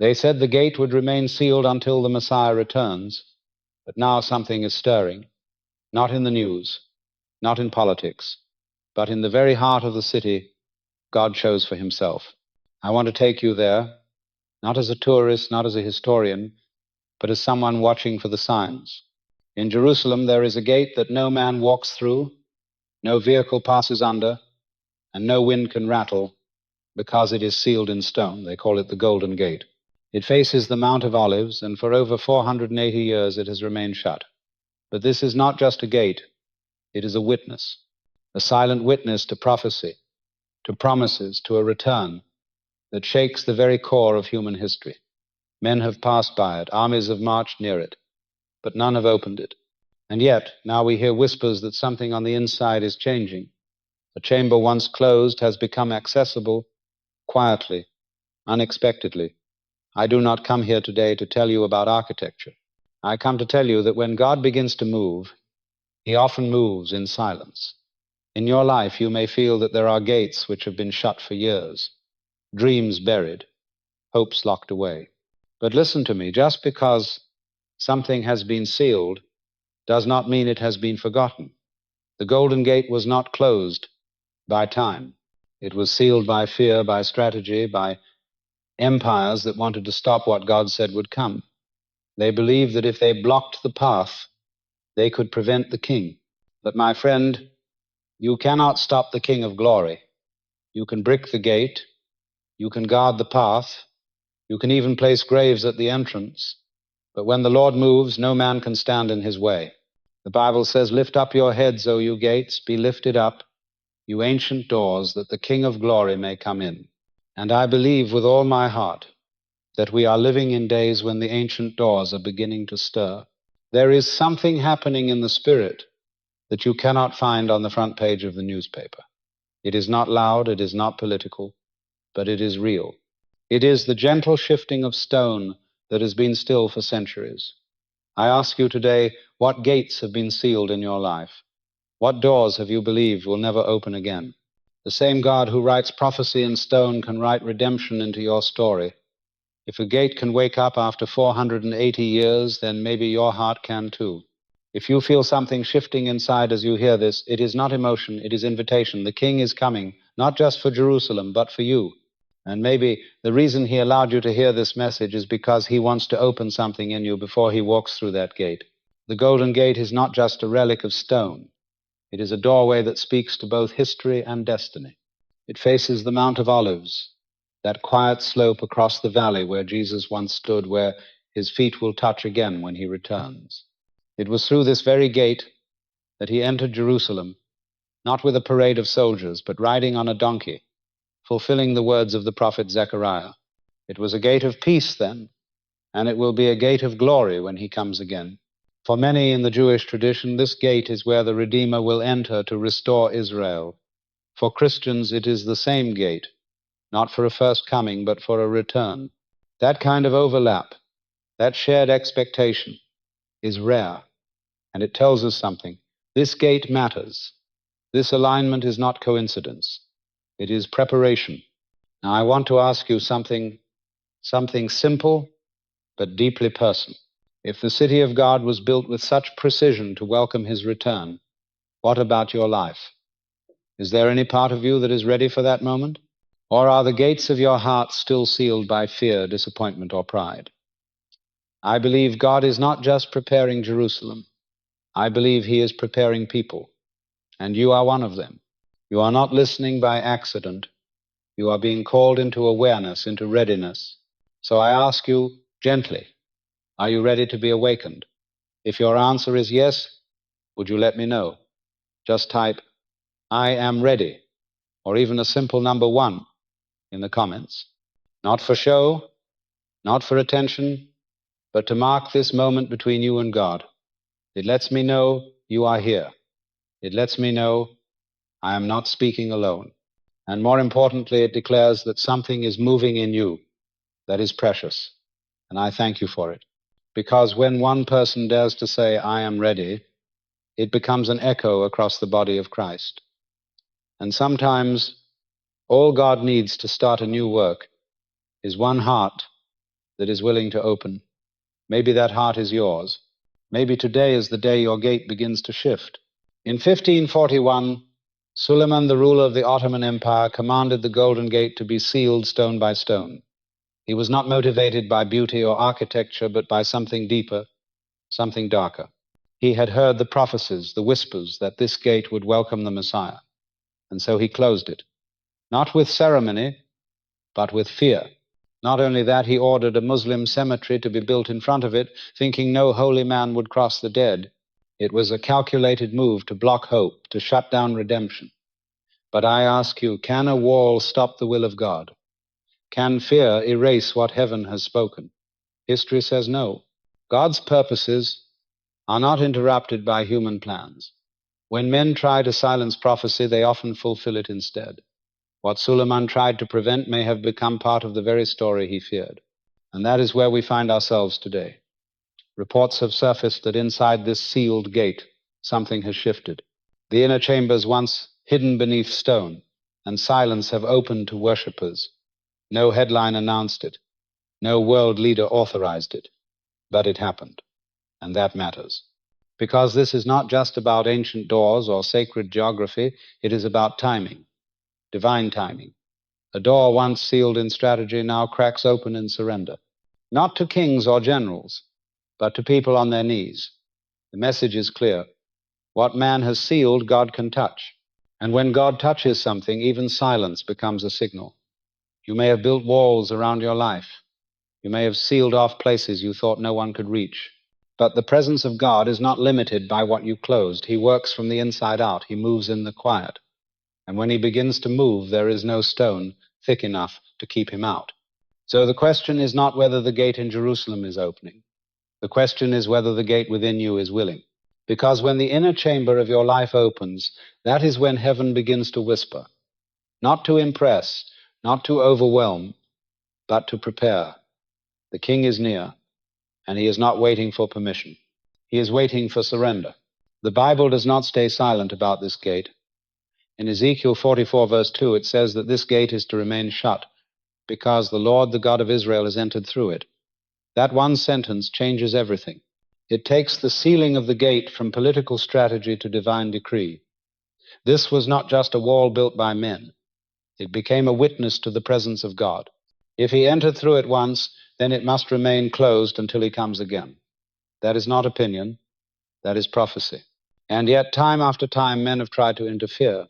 They said the gate would remain sealed until the Messiah returns, but now something is stirring, not in the news, not in politics, but in the very heart of the city God chose for himself. I want to take you there, not as a tourist, not as a historian, but as someone watching for the signs. In Jerusalem, there is a gate that no man walks through, no vehicle passes under, and no wind can rattle, because it is sealed in stone. They call it the Golden Gate. It faces the Mount of Olives, and for over 480 years it has remained shut. But this is not just a gate, it is a witness, a silent witness to prophecy, to promises, to a return that shakes the very core of human history. Men have passed by it, armies have marched near it, but none have opened it. And yet, now we hear whispers that something on the inside is changing. A chamber once closed has become accessible quietly, unexpectedly. I do not come here today to tell you about architecture. I come to tell you that when God begins to move, he often moves in silence. In your life, you may feel that there are gates which have been shut for years, dreams buried, hopes locked away. But listen to me, just because something has been sealed does not mean it has been forgotten. The Golden Gate was not closed by time. It was sealed by fear, by strategy, by empires that wanted to stop what God said would come. They believed that if they blocked the path, they could prevent the king. But my friend, you cannot stop the King of Glory. You can brick the gate, you can guard the path, you can even place graves at the entrance, but when the Lord moves, no man can stand in his way. The Bible says, "Lift up your heads, O you gates, be lifted up, you ancient doors, that the King of Glory may come in." And I believe with all my heart that we are living in days when the ancient doors are beginning to stir. There is something happening in the Spirit that you cannot find on the front page of the newspaper. It is not loud, it is not political, but it is real. It is the gentle shifting of stone that has been still for centuries. I ask you today, what gates have been sealed in your life? What doors have you believed will never open again? The same God who writes prophecy in stone can write redemption into your story. If a gate can wake up after 480 years, then maybe your heart can too. If you feel something shifting inside as you hear this, it is not emotion, it is invitation. The King is coming, not just for Jerusalem, but for you. And maybe the reason he allowed you to hear this message is because he wants to open something in you before he walks through that gate. The Golden Gate is not just a relic of stone. It is a doorway that speaks to both history and destiny. It faces the Mount of Olives, that quiet slope across the valley where Jesus once stood, where his feet will touch again when he returns. It was through this very gate that he entered Jerusalem, not with a parade of soldiers, but riding on a donkey, fulfilling the words of the prophet Zechariah. It was a gate of peace then, and it will be a gate of glory when he comes again. For many in the Jewish tradition, this gate is where the Redeemer will enter to restore Israel. For Christians, it is the same gate, not for a first coming, but for a return. That kind of overlap, that shared expectation, is rare, and it tells us something. This gate matters. This alignment is not coincidence. It is preparation. Now, I want to ask you something simple but deeply personal. If the city of God was built with such precision to welcome his return, what about your life? Is there any part of you that is ready for that moment? Or are the gates of your heart still sealed by fear, disappointment, or pride? I believe God is not just preparing Jerusalem. I believe he is preparing people, and you are one of them. You are not listening by accident. You are being called into awareness, into readiness. So I ask you gently, are you ready to be awakened? If your answer is yes, would you let me know? Just type, "I am ready," or even a simple number 1 in the comments. Not for show, not for attention, but to mark this moment between you and God. It lets me know you are here. It lets me know I am not speaking alone. And more importantly, it declares that something is moving in you that is precious. And I thank you for it. Because when one person dares to say, "I am ready," it becomes an echo across the body of Christ. And sometimes all God needs to start a new work is one heart that is willing to open. Maybe that heart is yours. Maybe today is the day your gate begins to shift. In 1541, Suleiman, the ruler of the Ottoman Empire, commanded the Golden Gate to be sealed stone by stone. He was not motivated by beauty or architecture, but by something deeper, something darker. He had heard the prophecies, the whispers, that this gate would welcome the Messiah, and so he closed it, not with ceremony, but with fear. Not only that, he ordered a Muslim cemetery to be built in front of it, thinking no holy man would cross the dead. It was a calculated move to block hope, to shut down redemption. But I ask you, can a wall stop the will of God? Can fear erase what heaven has spoken? History says no. God's purposes are not interrupted by human plans. When men try to silence prophecy, they often fulfill it instead. What Suleiman tried to prevent may have become part of the very story he feared. And that is where we find ourselves today. Reports have surfaced that inside this sealed gate, something has shifted. The inner chambers, once hidden beneath stone and silence, have opened to worshippers. No headline announced it. No world leader authorized it. But it happened. And that matters. Because this is not just about ancient doors or sacred geography, it is about timing, divine timing. A door once sealed in strategy now cracks open in surrender. Not to kings or generals, but to people on their knees. The message is clear. What man has sealed, God can touch. And when God touches something, even silence becomes a signal. You may have built walls around your life. You may have sealed off places you thought no one could reach. But the presence of God is not limited by what you closed. He works from the inside out. He moves in the quiet. And when he begins to move, there is no stone thick enough to keep him out. So the question is not whether the gate in Jerusalem is opening. The question is whether the gate within you is willing. Because when the inner chamber of your life opens, that is when heaven begins to whisper. Not to impress, not to overwhelm, but to prepare. The king is near, and he is not waiting for permission. He is waiting for surrender. The Bible does not stay silent about this gate. In Ezekiel 44, verse 2, it says that this gate is to remain shut because the Lord, the God of Israel, has entered through it. That one sentence changes everything. It takes the sealing of the gate from political strategy to divine decree. This was not just a wall built by men. It became a witness to the presence of God. If he entered through it once, then it must remain closed until he comes again. That is not opinion. That is prophecy. And yet, time after time, men have tried to interfere.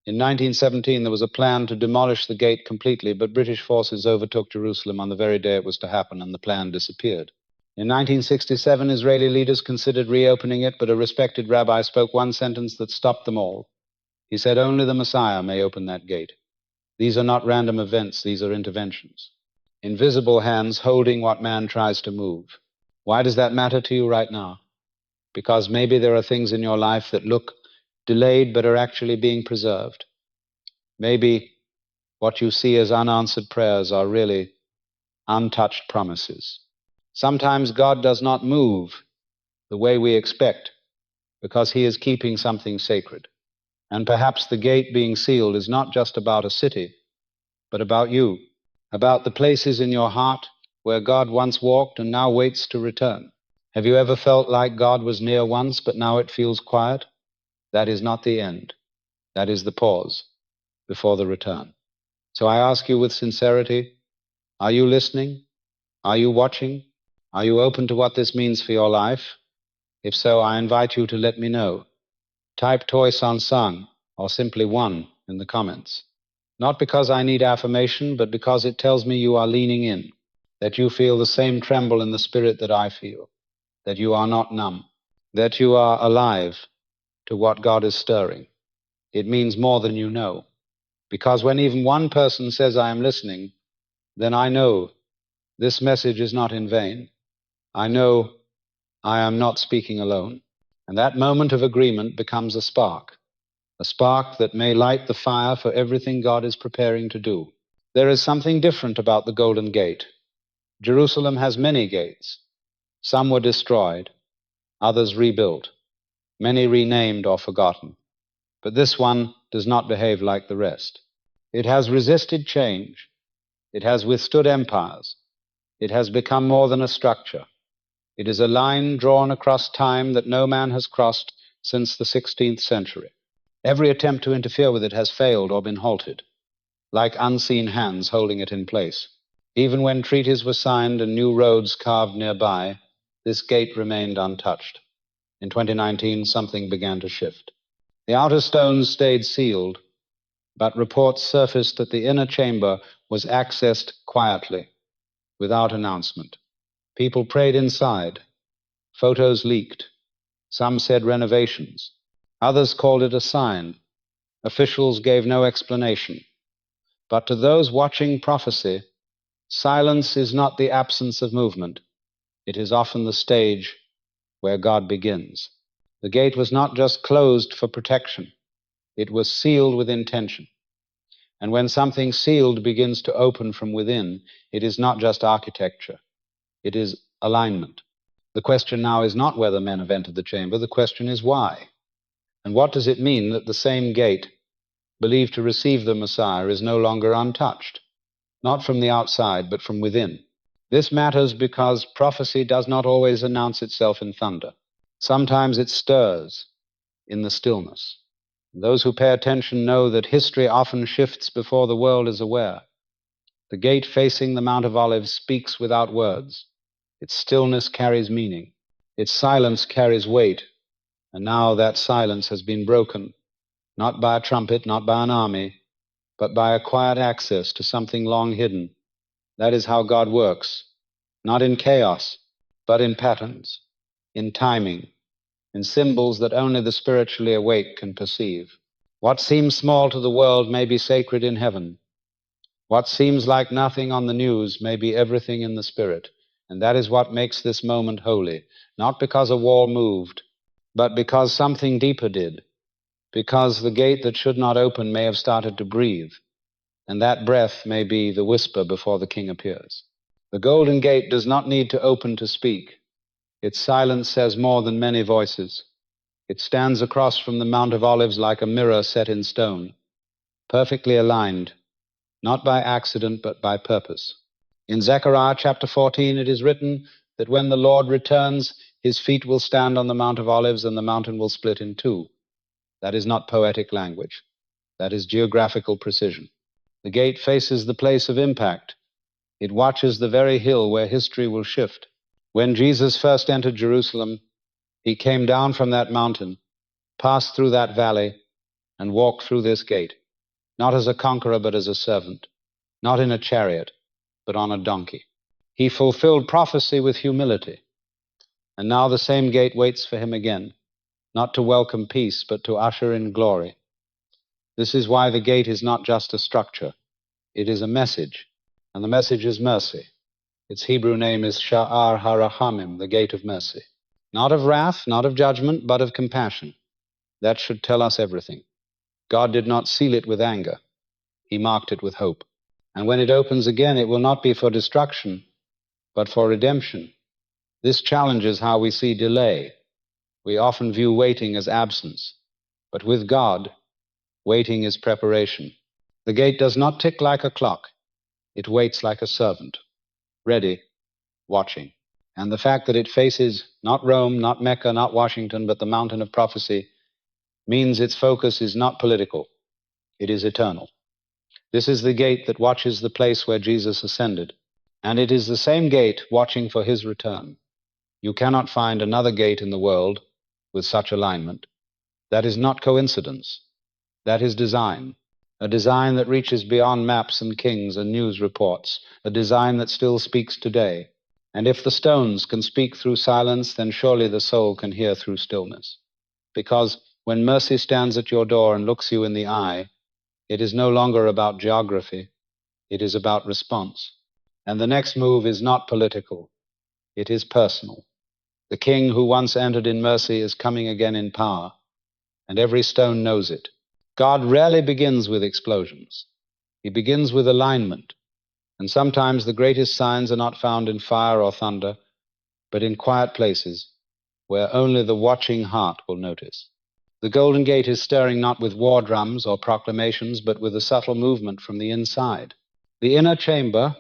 In 1917, there was a plan to demolish the gate completely, but British forces overtook Jerusalem on the very day it was to happen, and the plan disappeared. In 1967, Israeli leaders considered reopening it, but a respected rabbi spoke one sentence that stopped them all. He said, "Only the Messiah may open that gate." These are not random events, these are interventions. Invisible hands holding what man tries to move. Why does that matter to you right now? Because maybe there are things in your life that look delayed but are actually being preserved. Maybe what you see as unanswered prayers are really untouched promises. Sometimes God does not move the way we expect because he is keeping something sacred. And perhaps the gate being sealed is not just about a city, but about you, about the places in your heart where God once walked and now waits to return. Have you ever felt like God was near once, but now it feels quiet? That is not the end. That is the pause before the return. So I ask you with sincerity, are you listening? Are you watching? Are you open to what this means for your life? If so, I invite you to let me know. Type Toy San Sang or simply one in the comments. Not because I need affirmation, but because it tells me you are leaning in, that you feel the same tremble in the spirit that I feel, that you are not numb, that you are alive to what God is stirring. It means more than you know. Because when even one person says, "I am listening," then I know this message is not in vain. I know I am not speaking alone. And that moment of agreement becomes a spark that may light the fire for everything God is preparing to do. There is something different about the Golden Gate. Jerusalem has many gates. Some were destroyed, others rebuilt, many renamed or forgotten. But this one does not behave like the rest. It has resisted change. It has withstood empires. It has become more than a structure. It is a line drawn across time that no man has crossed since the 16th century. Every attempt to interfere with it has failed or been halted, like unseen hands holding it in place. Even when treaties were signed and new roads carved nearby, this gate remained untouched. In 2019, something began to shift. The outer stones stayed sealed, but reports surfaced that the inner chamber was accessed quietly, without announcement. People prayed inside. Photos leaked. Some said renovations. Others called it a sign. Officials gave no explanation. But to those watching prophecy, silence is not the absence of movement. It is often the stage where God begins. The gate was not just closed for protection. It was sealed with intention. And when something sealed begins to open from within, it is not just architecture. It is alignment. The question now is not whether men have entered the chamber. The question is why. And what does it mean that the same gate, believed to receive the Messiah, is no longer untouched? Not from the outside, but from within. This matters because prophecy does not always announce itself in thunder. Sometimes it stirs in the stillness. Those who pay attention know that history often shifts before the world is aware. The gate facing the Mount of Olives speaks without words. Its stillness carries meaning. Its silence carries weight. And now that silence has been broken, not by a trumpet, not by an army, but by a quiet access to something long hidden. That is how God works, not in chaos, but in patterns, in timing, in symbols that only the spiritually awake can perceive. What seems small to the world may be sacred in heaven. What seems like nothing on the news may be everything in the spirit. And that is what makes this moment holy, not because a wall moved, but because something deeper did, because the gate that should not open may have started to breathe, and that breath may be the whisper before the King appears. The golden gate does not need to open to speak. Its silence says more than many voices. It stands across from the Mount of Olives like a mirror set in stone, perfectly aligned, not by accident but by purpose. In Zechariah chapter 14 it is written that when the Lord returns, his feet will stand on the Mount of Olives and the mountain will split in two. That is not poetic language. That is geographical precision. The gate faces the place of impact. It watches the very hill where history will shift. When Jesus first entered Jerusalem, he came down from that mountain, passed through that valley, and walked through this gate, not as a conqueror but as a servant, not in a chariot, but on a donkey. He fulfilled prophecy with humility, and now the same gate waits for him again, not to welcome peace, but to usher in glory. This is why the gate is not just a structure. It is a message, and the message is mercy. Its Hebrew name is Sha'ar HaRachamim, the gate of mercy. Not of wrath, not of judgment, but of compassion. That should tell us everything. God did not seal it with anger. He marked it with hope. And when it opens again, it will not be for destruction, but for redemption. This challenges how we see delay. We often view waiting as absence, but with God, waiting is preparation. The gate does not tick like a clock. It waits like a servant, ready, watching. And the fact that it faces not Rome, not Mecca, not Washington, but the mountain of prophecy means its focus is not political. It is eternal. This is the gate that watches the place where Jesus ascended. And it is the same gate watching for his return. You cannot find another gate in the world with such alignment. That is not coincidence. That is design. A design that reaches beyond maps and kings and news reports. A design that still speaks today. And if the stones can speak through silence, then surely the soul can hear through stillness. Because when mercy stands at your door and looks you in the eye, it is no longer about geography. It is about response. And the next move is not political. It is personal. The king who once entered in mercy is coming again in power, and every stone knows it. God rarely begins with explosions. He begins with alignment, and sometimes the greatest signs are not found in fire or thunder, but in quiet places where only the watching heart will notice. The Golden Gate is stirring not with war drums or proclamations, but with a subtle movement from the inside. The inner chamber,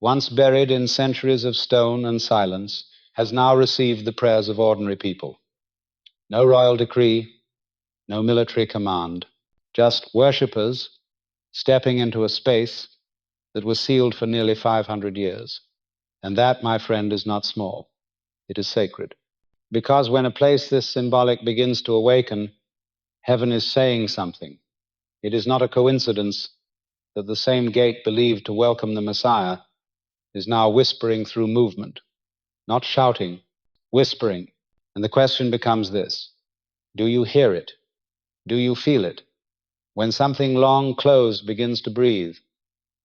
once buried in centuries of stone and silence, has now received the prayers of ordinary people. No royal decree, no military command, just worshippers stepping into a space that was sealed for nearly 500 years. And that, my friend, is not small. It is sacred. Because when a place this symbolic begins to awaken, heaven is saying something. It is not a coincidence that the same gate believed to welcome the Messiah is now whispering through movement, not shouting, whispering. And the question becomes this: do you hear it? Do you feel it? When something long closed begins to breathe,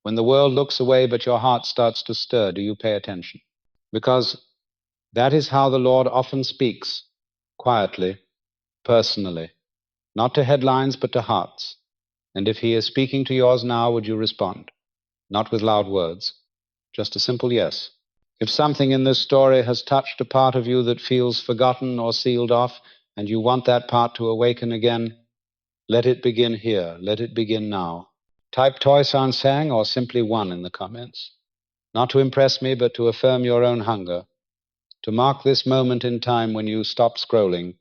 when the world looks away but your heart starts to stir, do you pay attention? Because that is how the Lord often speaks, quietly, personally, not to headlines but to hearts. And if he is speaking to yours now, would you respond? Not with loud words, just a simple yes. If something in this story has touched a part of you that feels forgotten or sealed off, and you want that part to awaken again, let it begin here. Let it begin now. Type Toy Sound Sang or simply one in the comments. Not to impress me, but to affirm your own hunger. To mark this moment in time when you stop scrolling,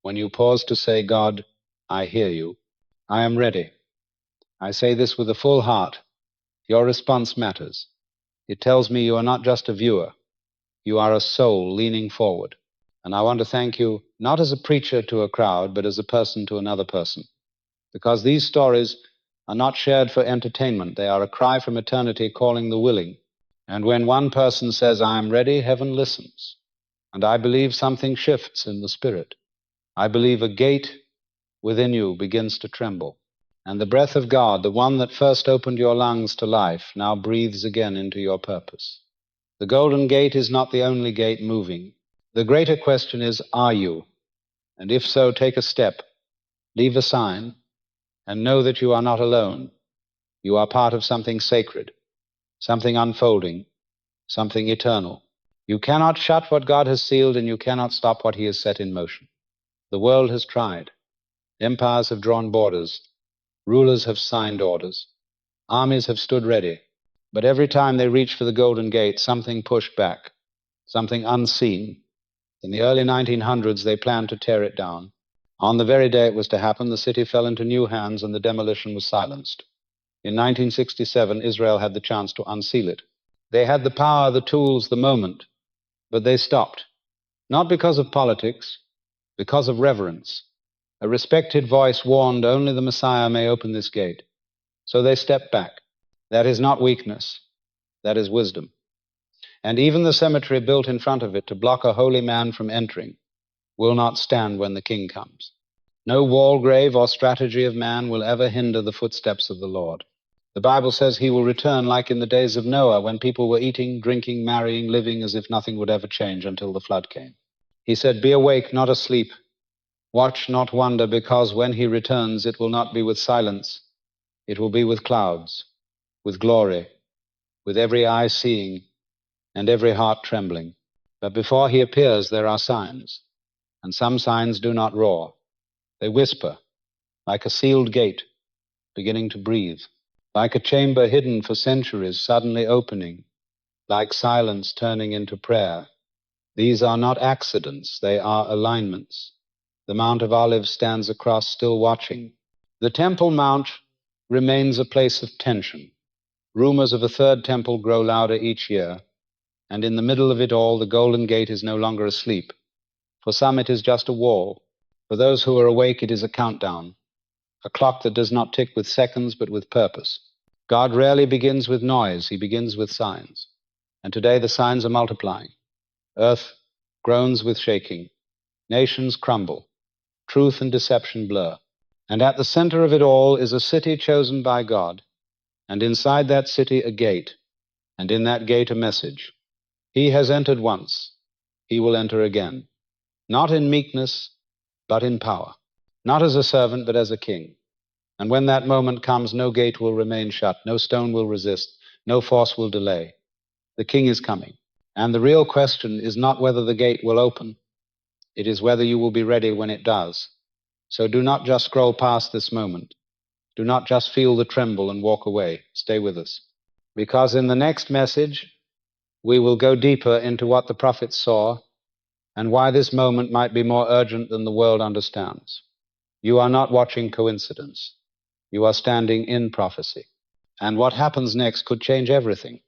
when you pause to say, God, I hear you. I am ready. I say this with a full heart. Your response matters. It tells me you are not just a viewer. You are a soul leaning forward. And I want to thank you, not as a preacher to a crowd, but as a person to another person. Because these stories are not shared for entertainment. They are a cry from eternity calling the willing. And when one person says, I am ready, heaven listens. And I believe something shifts in the spirit. I believe a gate within you begins to tremble. And the breath of God, the one that first opened your lungs to life, now breathes again into your purpose. The golden gate is not the only gate moving. The greater question is, are you? And if so, take a step, leave a sign, and know that you are not alone. You are part of something sacred, something unfolding, something eternal. You cannot shut what God has sealed, and you cannot stop what he has set in motion. The world has tried. Empires have drawn borders. Rulers have signed orders. Armies have stood ready. But every time they reached for the Golden Gate, something pushed back, something unseen. In the early 1900s, they planned to tear it down. On the very day it was to happen, the city fell into new hands and the demolition was silenced. In 1967, Israel had the chance to unseal it. They had the power, the tools, the moment, but they stopped. Not because of politics, because of reverence. A respected voice warned, only the Messiah may open this gate. So they stepped back. That is not weakness. That is wisdom. And even the cemetery built in front of it to block a holy man from entering will not stand when the King comes. No wall grave or strategy of man will ever hinder the footsteps of the Lord. The Bible says he will return like in the days of Noah, when people were eating, drinking, marrying, living as if nothing would ever change until the flood came. He said, be awake, not asleep. Watch, not wonder, because when he returns, it will not be with silence. It will be with clouds, with glory, with every eye seeing and every heart trembling. But before he appears, there are signs. And some signs do not roar. They whisper, like a sealed gate beginning to breathe, like a chamber hidden for centuries suddenly opening, like silence turning into prayer. These are not accidents, they are alignments. The Mount of Olives stands across, still watching. The Temple Mount remains a place of tension. Rumors of a third temple grow louder each year, and in the middle of it all, the Golden Gate is no longer asleep. For some, it is just a wall. For those who are awake, it is a countdown, a clock that does not tick with seconds, but with purpose. God rarely begins with noise, he begins with signs. And today the signs are multiplying. Earth groans with shaking. Nations crumble. Truth and deception blur. And at the center of it all is a city chosen by God. And inside that city, a gate. And in that gate, a message. He has entered once. He will enter again. Not in meekness, but in power. Not as a servant, but as a king. And when that moment comes, no gate will remain shut, no stone will resist, no force will delay. The king is coming. And the real question is not whether the gate will open. It is whether you will be ready when it does. So do not just scroll past this moment. Do not just feel the tremble and walk away. Stay with us. Because in the next message, we will go deeper into what the prophets saw and why this moment might be more urgent than the world understands. You are not watching coincidence. You are standing in prophecy. And what happens next could change everything.